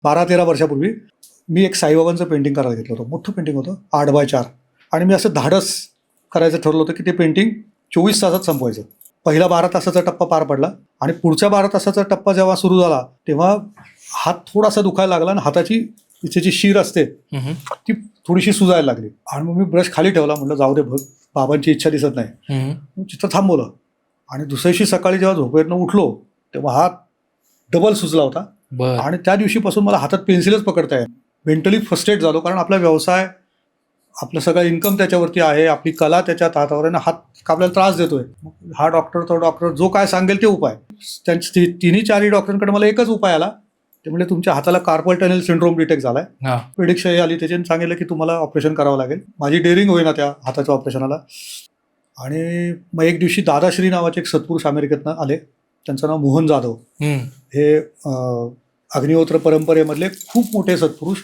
12-13 वर्षापूर्वी मी एक साईबाबांचं पेंटिंग करायला घेतलं होतं. मोठं पेंटिंग होतं 8x4 आणि मी असं धाडस करायचं ठरवलं होतं की ते पेंटिंग 24 तासात संपवायचं. पहिला 12 तासाचा टप्पा पार पडला आणि पुढच्या 12 तासाचा टप्पा जेव्हा सुरू झाला तेव्हा हात थोडासा दुखायला लागला आणि हाताची इथे शीर असते ती थोडीशी सुजायला लागली आणि मग मी ब्रश खाली ठेवला. म्हटलं जाऊ दे, बाबांची इच्छा दिसत नाही. चित्र थांबवलं आणि दुसऱ्या दिवशी सकाळी जेव्हा झोपेतनं उठलो तेव्हा हात डबल सुजला होता आणि त्या दिवशीपासून मला हातात पेन्सिलच पकडता येईल. मेंटली फ्रस्ट्रेट झालो, कारण आपला व्यवसाय, आपलं सगळं इन्कम त्याच्यावरती आहे, आपली कला त्याच्यात हातावर आहे ना, हात आपल्याला त्रास देतोय. हा डॉक्टर तो डॉक्टर जो काय सांगेल ते उपाय. त्यांची 3-4 डॉक्टरांकडे मला एकच उपाय आला. ते म्हणजे तुमच्या हाताला कार्पल टनेल सिंड्रोम डिटेक्ट झालाय. प्रिडिक्शन आली, त्याच्याने सांगितलं की तुम्हाला ऑपरेशन करावं लागेल. माझी डेअरिंग होईना त्या हाताच्या ऑपरेशनाला. आणि मग एक दिवशी दादाश्री नावाचे एक सत्पुरुष अमेरिकेतनं आले. त्यांचं नाव मोहन जाधव. हे अग्निहोत्र परंपरेमधले खूप मोठे सत्पुरुष,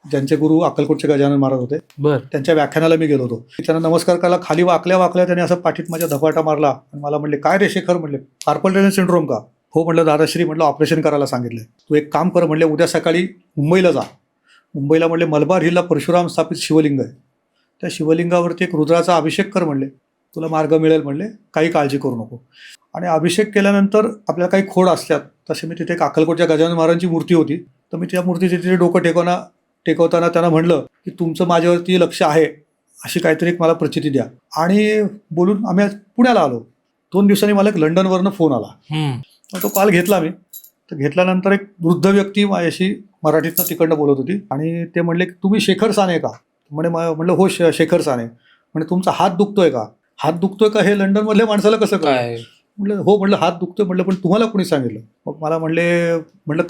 ज्यांचे गुरु अक्कलकोटचे गजानन महाराज होते. त्यांच्या व्याख्यानाला मी गेलो होतो. त्यांना नमस्कार करायला खाली वाकल्या त्यांनी असं पाठीत माझ्या धपाटा मारला आणि मला म्हणले, काय रे शेखर, म्हणले कार्पल टनेल सिंड्रोम का? हो म्हटलं दादाश्री, म्हटलं ऑपरेशन करायला सांगितलंय. तू एक काम कर म्हणले, उद्या सकाळी मुंबईला जा. मुंबईला म्हणले मलबार हिलला परशुराम स्थापित शिवलिंग आहे, त्या शिवलिंगावरती एक रुद्राचा अभिषेक कर म्हणले, तुला मार्ग मिळेल म्हणले, काही काळजी करू नको. आणि अभिषेक केल्यानंतर आपल्याला काही खोड असतात, तसे मी तिथे एक अक्कलकोटच्या गजानन महाराजांची मूर्ती होती, तर मी त्या मूर्तीचे तिथे डोकं टेकवताना त्यांना म्हणलं की तुमचं माझ्यावरती लक्ष आहे, अशी काहीतरी एक मला प्रचिती द्या. आणि बोलून आम्ही पुण्याला आलो. 2 दिवसांनी मला एक लंडनवरनं फोन आला. तो कॉल घेतला मी. तर घेतल्यानंतर एक वृद्ध व्यक्ती माझ्याशी मराठीतनं तिकडनं बोलत होती आणि ते म्हणले की तुम्ही शेखर साने का? म्हणलं हो शेखर साने. म्हणजे तुमचा हात दुखतोय का? हात दुखतोय का हे लंडनमधल्या माणसाला कसं काय? म्हटलं हो, म्हटलं हात दुखतोय. म्हटलं पण तुम्हाला कोणी सांगितलं? मग मला म्हटलं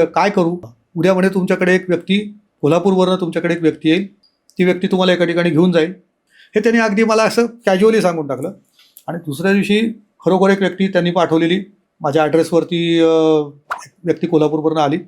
काय करू? उद्या म्हणे तुमच्याकडे एक व्यक्ती, कोल्हापूरवरनं तुमच्याकडे एक व्यक्ती येईल, ती व्यक्ती तुम्हाला एका ठिकाणी घेऊन जाईल. हे त्यांनी अगदी मला असं कॅज्युअली सांगून टाकलं. आणि दुसऱ्या दिवशी खरोखर एक व्यक्ती त्यांनी पाठवलेली माझ्या ॲड्रेसवरती व्यक्ती कोल्हापूरवरनं आली